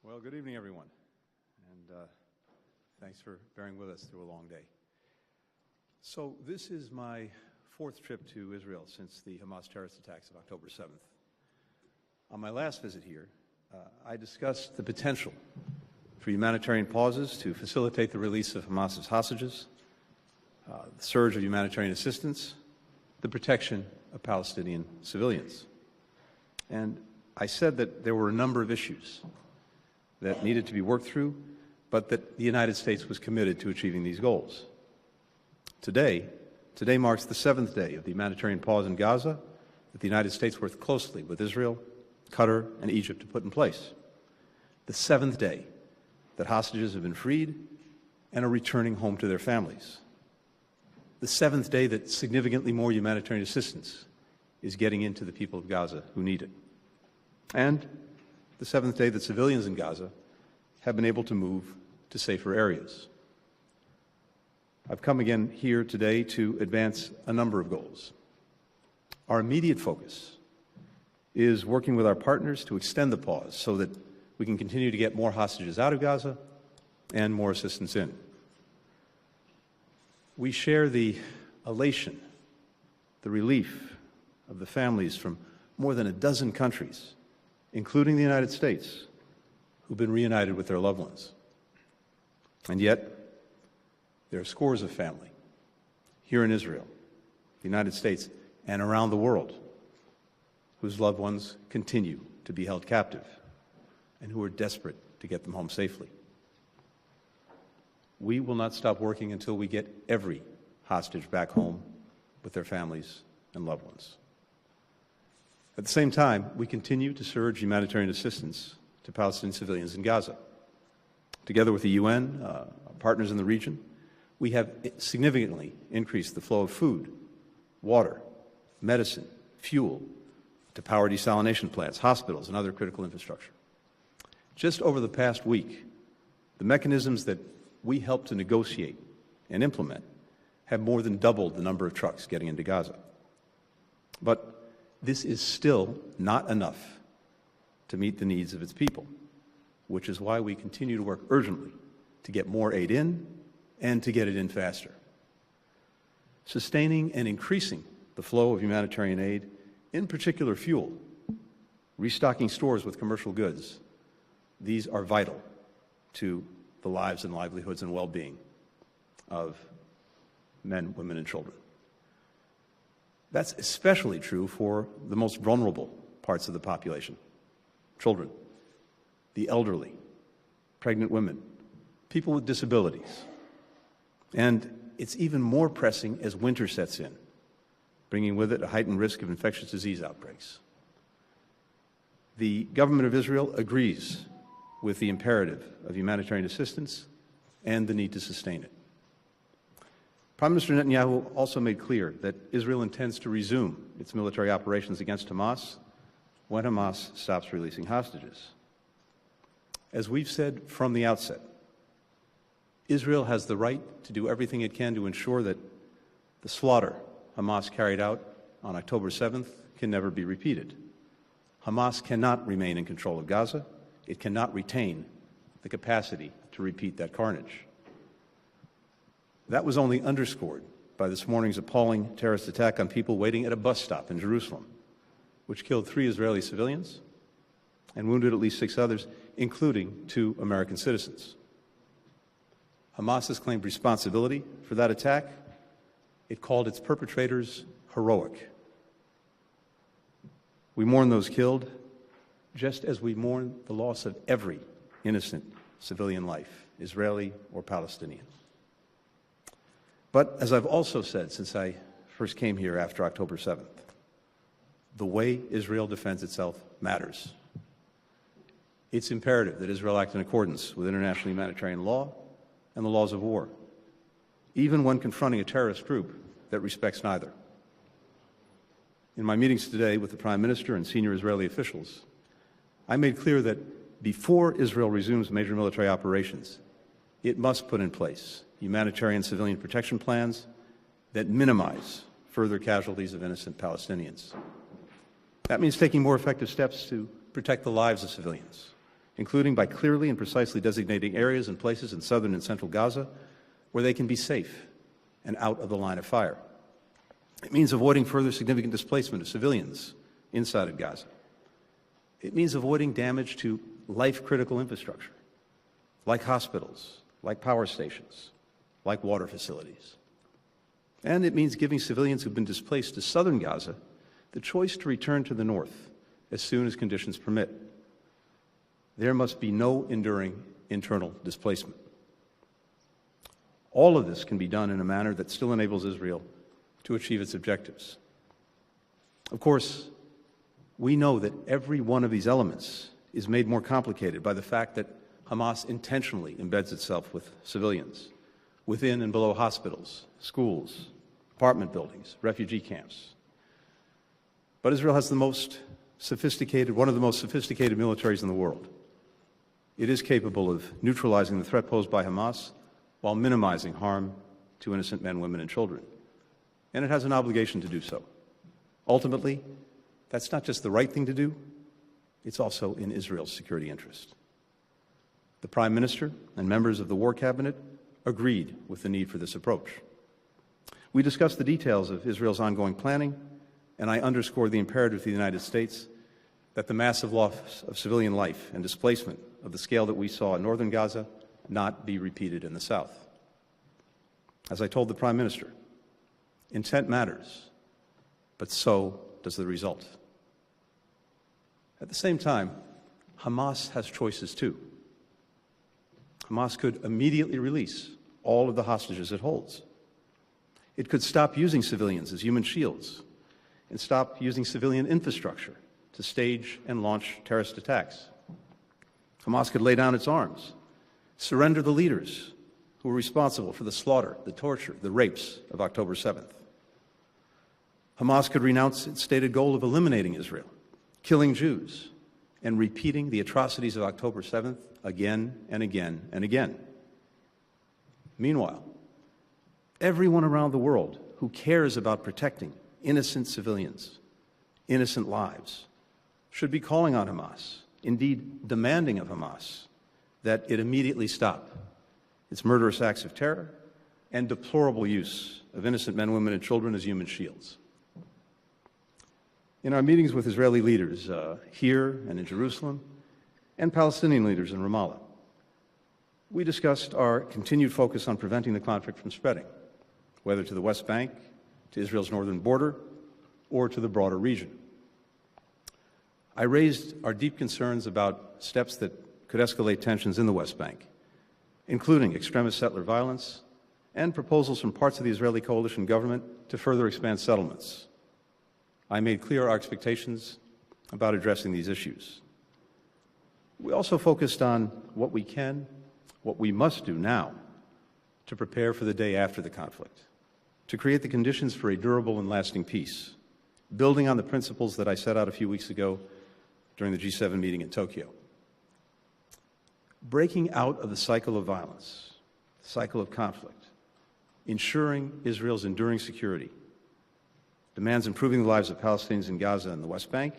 Well, good evening, everyone, and thanks for bearing with us through a long day. So this is my fourth trip to Israel since the Hamas terrorist attacks of October 7th. On my last visit here, I discussed the potential for humanitarian pauses to facilitate the release of Hamas's hostages, the surge of humanitarian assistance, the protection of Palestinian civilians. And I said that there were a number of issues that needed to be worked through, but that the United States was committed to achieving these goals. Today marks the seventh day of the humanitarian pause in Gaza that the United States worked closely with Israel, Qatar, and Egypt to put in place. The seventh day that hostages have been freed and are returning home to their families. The seventh day that significantly more humanitarian assistance is getting into the people of Gaza who need it. And the seventh day that civilians in Gaza have been able to move to safer areas. I've come again here today to advance a number of goals. Our immediate focus is working with our partners to extend the pause so that we can continue to get more hostages out of Gaza and more assistance in. We share the elation, the relief of the families from more than a dozen countries, including the United States, who've been reunited with their loved ones. And yet, there are scores of family here in Israel, the United States, and around the world whose loved ones continue to be held captive and who are desperate to get them home safely. We will not stop working until we get every hostage back home with their families and loved ones. At the same time, we continue to surge humanitarian assistance to Palestinian civilians in Gaza. Together with the UN, our partners in the region, we have significantly increased the flow of food, water, medicine, fuel to power desalination plants, hospitals, and other critical infrastructure. Just over the past week, the mechanisms that we helped to negotiate and implement have more than doubled the number of trucks getting into Gaza. But this is still not enough to meet the needs of its people, which is why we continue to work urgently to get more aid in and to get it in faster. Sustaining and increasing the flow of humanitarian aid, in particular fuel, restocking stores with commercial goods, these are vital to the lives and livelihoods and well-being of men, women, and children. That's especially true for the most vulnerable parts of the population: children, the elderly, pregnant women, people with disabilities. And it's even more pressing as winter sets in, bringing with it a heightened risk of infectious disease outbreaks. The government of Israel agrees with the imperative of humanitarian assistance and the need to sustain it. Prime Minister Netanyahu also made clear that Israel intends to resume its military operations against Hamas when Hamas stops releasing hostages. As we've said from the outset, Israel has the right to do everything it can to ensure that the slaughter Hamas carried out on October 7th can never be repeated. Hamas cannot remain in control of Gaza. It cannot retain the capacity to repeat that carnage. That was only underscored by this morning's appalling terrorist attack on people waiting at a bus stop in Jerusalem, which killed 3 Israeli civilians and wounded at least 6 others, including 2 American citizens. Hamas has claimed responsibility for that attack. It called its perpetrators heroic. We mourn those killed, just as we mourn the loss of every innocent civilian life, Israeli or Palestinian. But as I've also said since I first came here after October 7th, the way Israel defends itself matters. It's imperative that Israel act in accordance with international humanitarian law and the laws of war, even when confronting a terrorist group that respects neither. In my meetings today with the Prime Minister and senior Israeli officials, I made clear that before Israel resumes major military operations, it must put in place humanitarian civilian protection plans that minimize further casualties of innocent Palestinians. That means taking more effective steps to protect the lives of civilians, including by clearly and precisely designating areas and places in southern and central Gaza where they can be safe and out of the line of fire. It means avoiding further significant displacement of civilians inside of Gaza. It means avoiding damage to life-critical infrastructure, like hospitals, like power stations, like water facilities. And it means giving civilians who've been displaced to southern Gaza the choice to return to the north as soon as conditions permit. There must be no enduring internal displacement. All of this can be done in a manner that still enables Israel to achieve its objectives. Of course, we know that every one of these elements is made more complicated by the fact that Hamas intentionally embeds itself with civilians, within and below hospitals, schools, apartment buildings, refugee camps. But Israel has one of the most sophisticated militaries in the world. It is capable of neutralizing the threat posed by Hamas while minimizing harm to innocent men, women, and children. And it has an obligation to do so. Ultimately, that's not just the right thing to do, it's also in Israel's security interest. The Prime Minister and members of the War Cabinet agreed with the need for this approach. We discussed the details of Israel's ongoing planning, and I underscored the imperative to the United States that the massive loss of civilian life and displacement of the scale that we saw in northern Gaza not be repeated in the south. As I told the Prime Minister, intent matters, but so does the result. At the same time, Hamas has choices too. Hamas could immediately release all of the hostages it holds. It could stop using civilians as human shields and stop using civilian infrastructure to stage and launch terrorist attacks. Hamas could lay down its arms, surrender the leaders who were responsible for the slaughter, the torture, the rapes of October 7th. Hamas could renounce its stated goal of eliminating Israel, killing Jews, and repeating the atrocities of October 7th again and again and again. Meanwhile, everyone around the world who cares about protecting innocent civilians, innocent lives, should be calling on Hamas, indeed demanding of Hamas, that it immediately stop its murderous acts of terror and deplorable use of innocent men, women, and children as human shields. In our meetings with Israeli leaders here and in Jerusalem, and Palestinian leaders in Ramallah, we discussed our continued focus on preventing the conflict from spreading, whether to the West Bank, to Israel's northern border, or to the broader region. I raised our deep concerns about steps that could escalate tensions in the West Bank, including extremist settler violence and proposals from parts of the Israeli coalition government to further expand settlements. I made clear our expectations about addressing these issues. We also focused on what we can, what we must do now to prepare for the day after the conflict, to create the conditions for a durable and lasting peace, building on the principles that I set out a few weeks ago during the G7 meeting in Tokyo. Breaking out of the cycle of violence, the cycle of conflict, ensuring Israel's enduring security, demands improving the lives of Palestinians in Gaza and the West Bank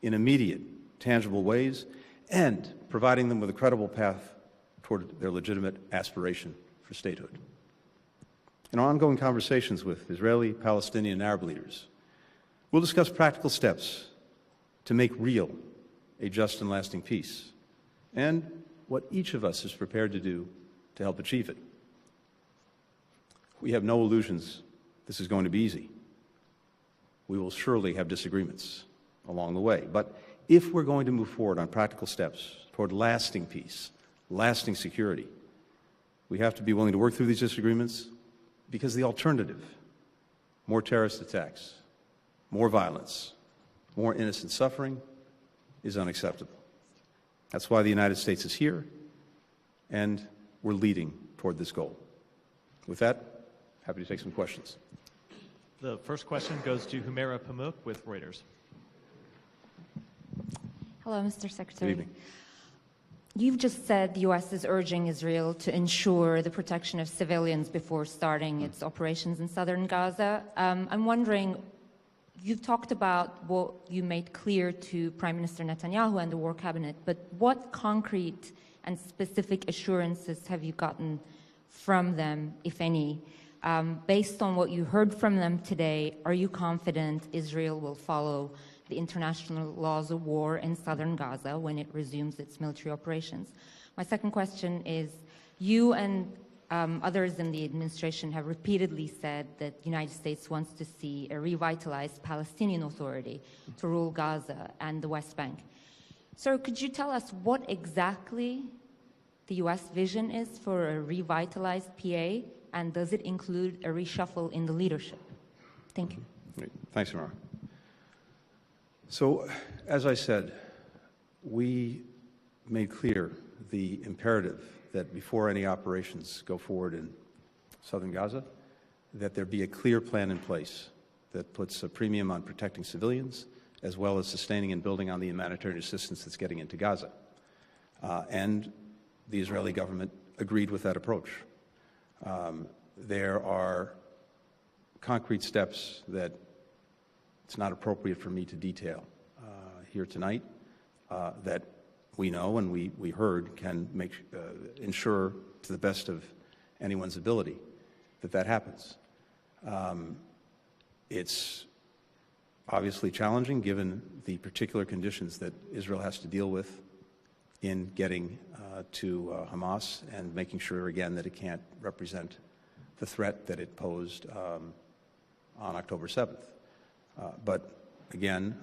in immediate, tangible ways, and providing them with a credible path toward their legitimate aspiration for statehood. In our ongoing conversations with Israeli, Palestinian, and Arab leaders, we'll discuss practical steps to make real a just and lasting peace, and what each of us is prepared to do to help achieve it. We have no illusions this is going to be easy. We will surely have disagreements along the way, but if we're going to move forward on practical steps toward lasting peace, lasting security, we have to be willing to work through these disagreements, because the alternative, more terrorist attacks, more violence, more innocent suffering, is unacceptable. That's why the United States is here, and we're leading toward this goal. With that, happy to take some questions. The first question goes to Humaira Pamuk with Reuters. Hello, Mr. Secretary. Good evening. You've just said the U.S. is urging Israel to ensure the protection of civilians before starting its operations in southern Gaza. I'm wondering, You've talked about what you made clear to Prime Minister Netanyahu and the War Cabinet, but what concrete and specific assurances have you gotten from them, if any? Based on what you heard from them today, are you confident Israel will follow the international laws of war in southern Gaza when it resumes its military operations? My second question is, you and others in the administration have repeatedly said that the United States wants to see a revitalized Palestinian Authority to rule Gaza and the West Bank. So could you tell us what exactly the U.S. vision is for a revitalized PA, and does it include a reshuffle in the leadership? Thank you. Great. Thanks, Samara. So, as I said, we made clear the imperative that before any operations go forward in southern Gaza, that there be a clear plan in place that puts a premium on protecting civilians as well as sustaining and building on the humanitarian assistance that's getting into Gaza. And the Israeli government agreed with that approach. There are concrete steps that it's not appropriate for me to detail here tonight that we know and we heard can ensure to the best of anyone's ability that happens. It's obviously challenging given the particular conditions that Israel has to deal with in getting to Hamas and making sure again that it can't represent the threat that it posed on October 7th. But again,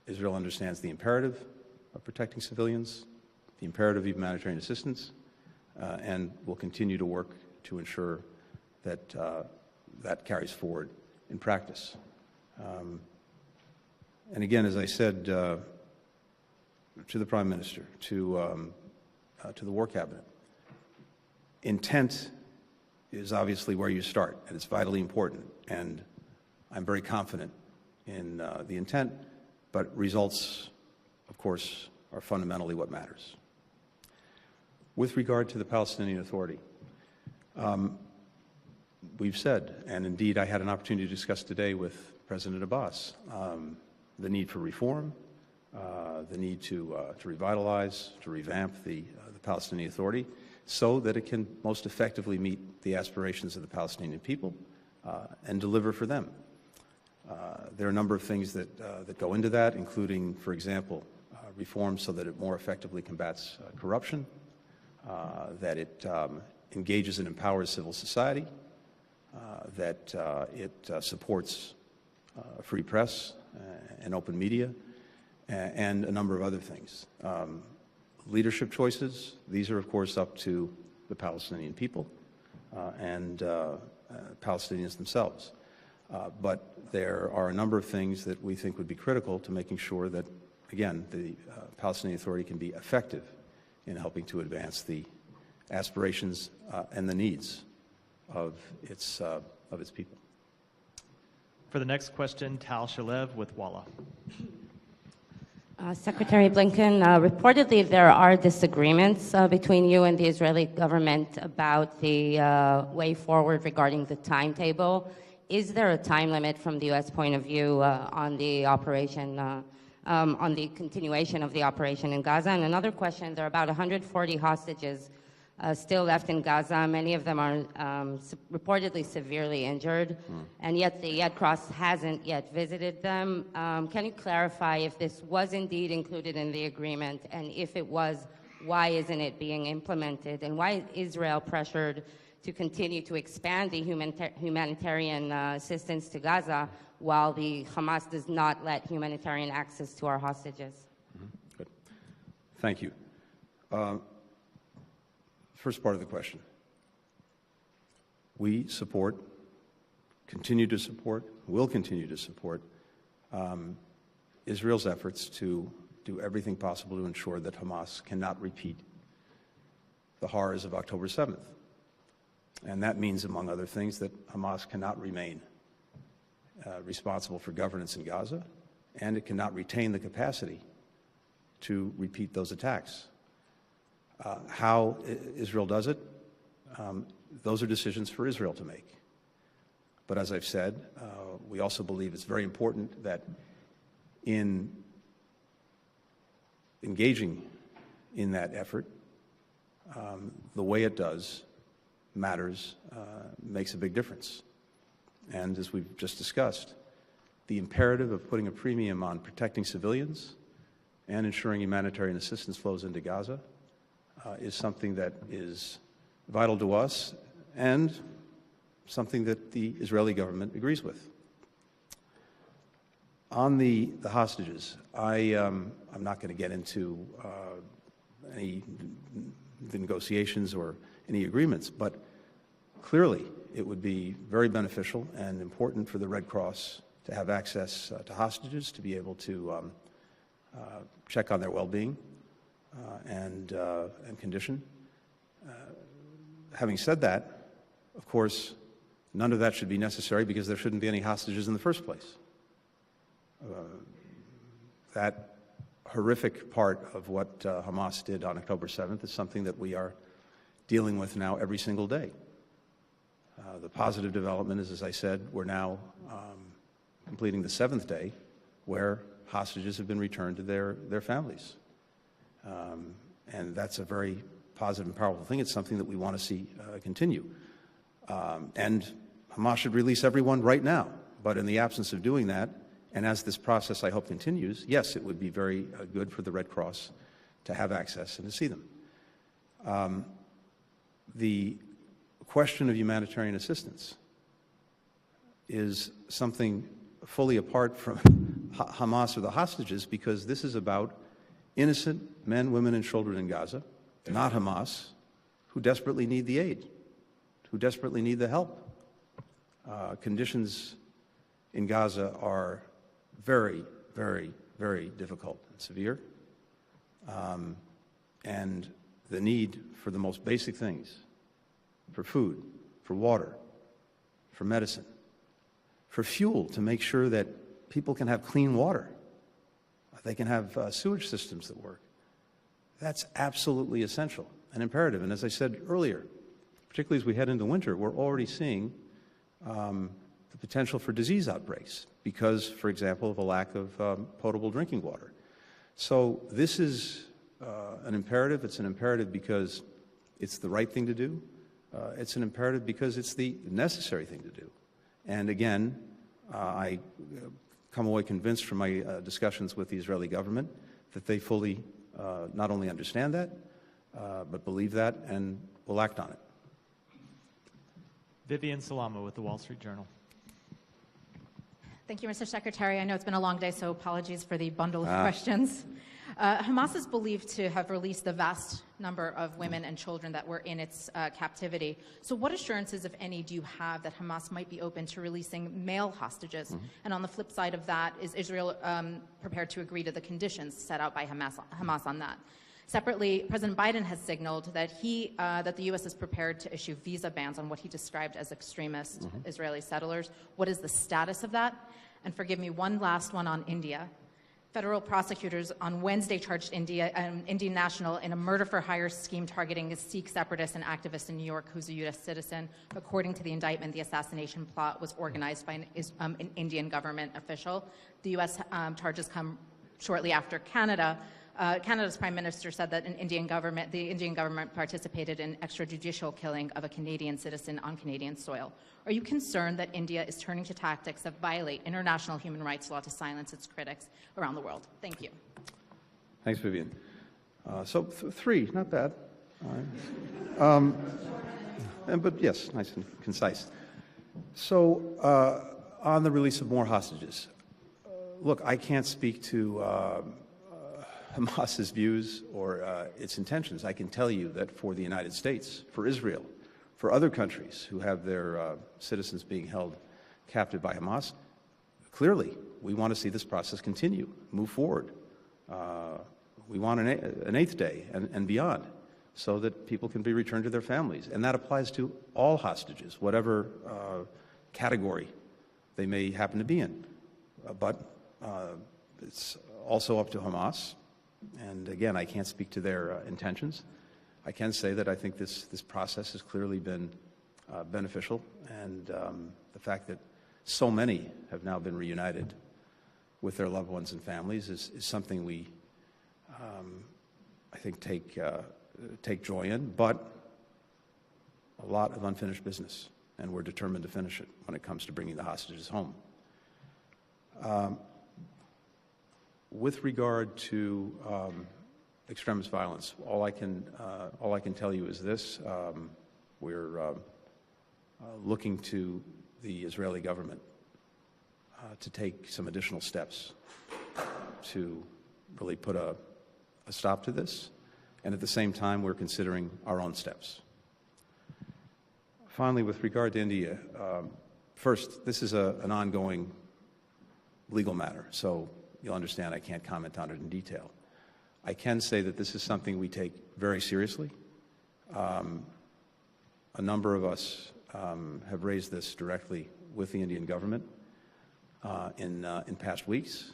Israel understands the imperative of protecting civilians, the imperative of humanitarian assistance, and will continue to work to ensure that that carries forward in practice. And again, as I said to the Prime Minister, to the War Cabinet, intent is obviously where you start, and it's vitally important. And I'm very confident in the intent, but results, of course, are fundamentally what matters. With regard to the Palestinian Authority, we've said, and indeed I had an opportunity to discuss today with President Abbas, the need for reform, the need to revitalize, to revamp the Palestinian Authority so that it can most effectively meet the aspirations of the Palestinian people and deliver for them. There are a number of things that go into that, including, for example, reform so that it more effectively combats corruption, that it engages and empowers civil society, that it supports a free press and open media, and a number of other things. Leadership choices, these are, of course, up to the Palestinian people and Palestinians themselves. But there are a number of things that we think would be critical to making sure that, again, the Palestinian Authority can be effective in helping to advance the aspirations and the needs of its people. For the next question, Tal Shalev with Walla. Secretary Blinken, reportedly there are disagreements between you and the Israeli government about the way forward regarding the timetable. Is there a time limit from the U.S. point of view on the operation, on the continuation of the operation in Gaza? And another question, there are about 140 hostages still left in Gaza. Many of them are reportedly severely injured, and yet the Red Cross hasn't yet visited them. Can you clarify if this was indeed included in the agreement, and if it was, why isn't it being implemented, and why is Israel pressured to continue to expand the humanitarian assistance to Gaza while the Hamas does not let humanitarian access to our hostages? Good. Thank you. First part of the question. We support, continue to support, will continue to support Israel's efforts to do everything possible to ensure that Hamas cannot repeat the horrors of October 7th. And that means, among other things, that Hamas cannot remain responsible for governance in Gaza, and it cannot retain the capacity to repeat those attacks. How Israel does it, those are decisions for Israel to make. But as I've said, We also believe it's very important that in engaging in that effort, the way it does matters, makes a big difference. And as we've just discussed, the imperative of putting a premium on protecting civilians and ensuring humanitarian assistance flows into Gaza is something that is vital to us and something that the Israeli government agrees with. On the hostages, I'm not going to get into any negotiations or any agreements, but clearly it would be very beneficial and important for the Red Cross to have access to hostages, to be able to check on their well-being and condition. Having said that, of course, none of that should be necessary because there shouldn't be any hostages in the first place. That horrific part of what Hamas did on October 7th is something that we are dealing with now every single day. The positive development is, as I said, we're now completing the 7th day where hostages have been returned to their families. And that's a very positive and powerful thing. It's something that we want to see continue. And Hamas should release everyone right now. But in the absence of doing that, and as this process, I hope, continues, yes, it would be very good for the Red Cross to have access and to see them. The question of humanitarian assistance is something fully apart from Hamas or the hostages, because this is about innocent men, women, and children in Gaza, not Hamas, who desperately need the aid, who desperately need the help. Conditions in Gaza are very, very, very difficult and severe. And the need for the most basic things, for food, for water, for medicine, for fuel to make sure that people can have clean water, they can have sewage systems that work. That's absolutely essential and imperative. And as I said earlier, particularly as we head into winter, we're already seeing the potential for disease outbreaks because, for example, of a lack of potable drinking water. So this is an imperative. It's an imperative because it's the right thing to do. It's an imperative because it's the necessary thing to do. And again, I come away convinced from my discussions with the Israeli government that they fully not only understand that, but believe that and will act on it. Vivian Salama with the Wall Street Journal. Thank you, Mr. Secretary. I know it's been a long day, so apologies for the bundle of questions. Hamas is believed to have released the vast number of women and children that were in its captivity. So what assurances, if any, do you have that Hamas might be open to releasing male hostages? And on the flip side of that, is Israel prepared to agree to the conditions set out by Hamas on that? Separately, President Biden has signaled that that the U.S. is prepared to issue visa bans on what he described as extremist Israeli settlers. What is the status of that? And forgive me, one last one on India. Federal prosecutors on Wednesday charged an Indian national in a murder-for-hire scheme targeting a Sikh separatist and activist in New York who's a U.S. citizen. According to the indictment, the assassination plot was organized by an Indian government official. The U.S. Charges come shortly after Canada. Canada's Prime Minister said that the Indian government participated in extrajudicial killing of a Canadian citizen on Canadian soil. Are you concerned that India is turning to tactics that violate international human rights law to silence its critics around the world? Thank you. Thanks, Vivian. So three, not bad. All right. But yes, nice and concise. So on the release of more hostages, look, I can't speak to Hamas's views or its intentions. I can tell you that for the United States, for Israel, for other countries who have their citizens being held captive by Hamas, clearly we want to see this process continue, move forward. We want an eighth day and beyond so that people can be returned to their families. And that applies to all hostages, whatever category they may happen to be in. But it's also up to Hamas. And again, I can't speak to their intentions. I can say that I think this process has clearly been beneficial, and the fact that so many have now been reunited with their loved ones and families is something we, I think, take joy in, but a lot of unfinished business, and we're determined to finish it when it comes to bringing the hostages home. With regard to extremist violence, all I can tell you is this: we're looking to the Israeli government to take some additional steps to really put a stop to this, and at the same time, we're considering our own steps. Finally, with regard to India, first, this is an ongoing legal matter, so you'll understand I can't comment on it in detail. I can say that this is something we take very seriously. A number of us have raised this directly with the Indian government in past weeks.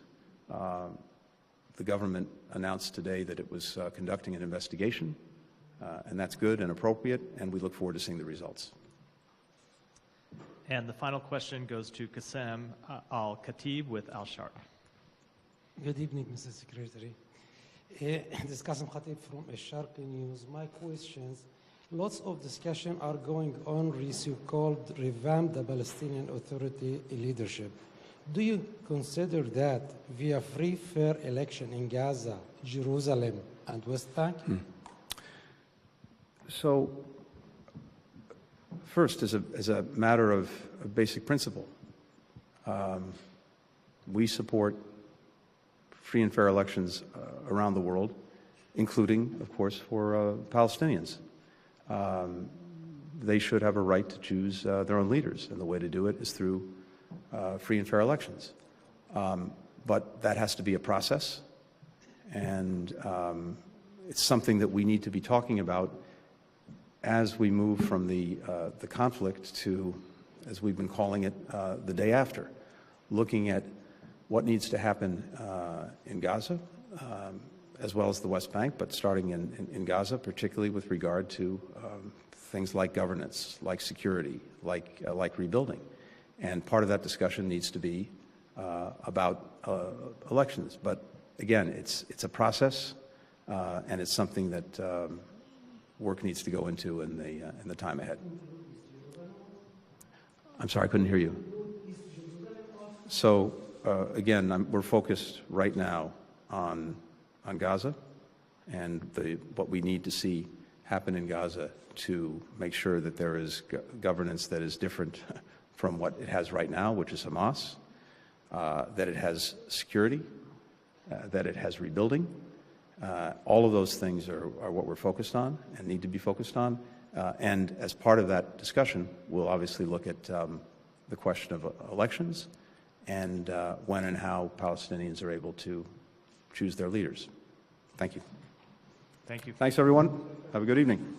The government announced today that it was conducting an investigation, and that's good and appropriate, and we look forward to seeing the results. And the final question goes to Qassem Al-Khatib with Al-Sharq. Good evening, Mr. Secretary. This is Qassem Khatib from Al-Sharq News. My questions, lots of discussion are going on with so-called revamp the Palestinian Authority leadership. Do you consider that via free, fair election in Gaza, Jerusalem, and West Bank? So, first, as a matter of basic principle, we support free and fair elections around the world, including, of course, for Palestinians. They should have a right to choose their own leaders, and the way to do it is through free and fair elections. But that has to be a process, and it's something that we need to be talking about as we move from the conflict to, as we've been calling it, the day after, looking at what needs to happen in Gaza, as well as the West Bank, but starting in Gaza, particularly with regard to things like governance, like security, like rebuilding. And part of that discussion needs to be about elections. But again, it's a process, and it's something that work needs to go into in the time ahead. I'm sorry, I couldn't hear you. So again, we're focused right now on Gaza and what we need to see happen in Gaza to make sure that there is governance that is different from what it has right now, which is Hamas, that it has security, that it has rebuilding. All of those things are what we're focused on and need to be focused on. And as part of that discussion, we'll obviously look at the question of elections and when and how Palestinians are able to choose their leaders. Thank you. Thank you. Thanks, everyone. Have a good evening.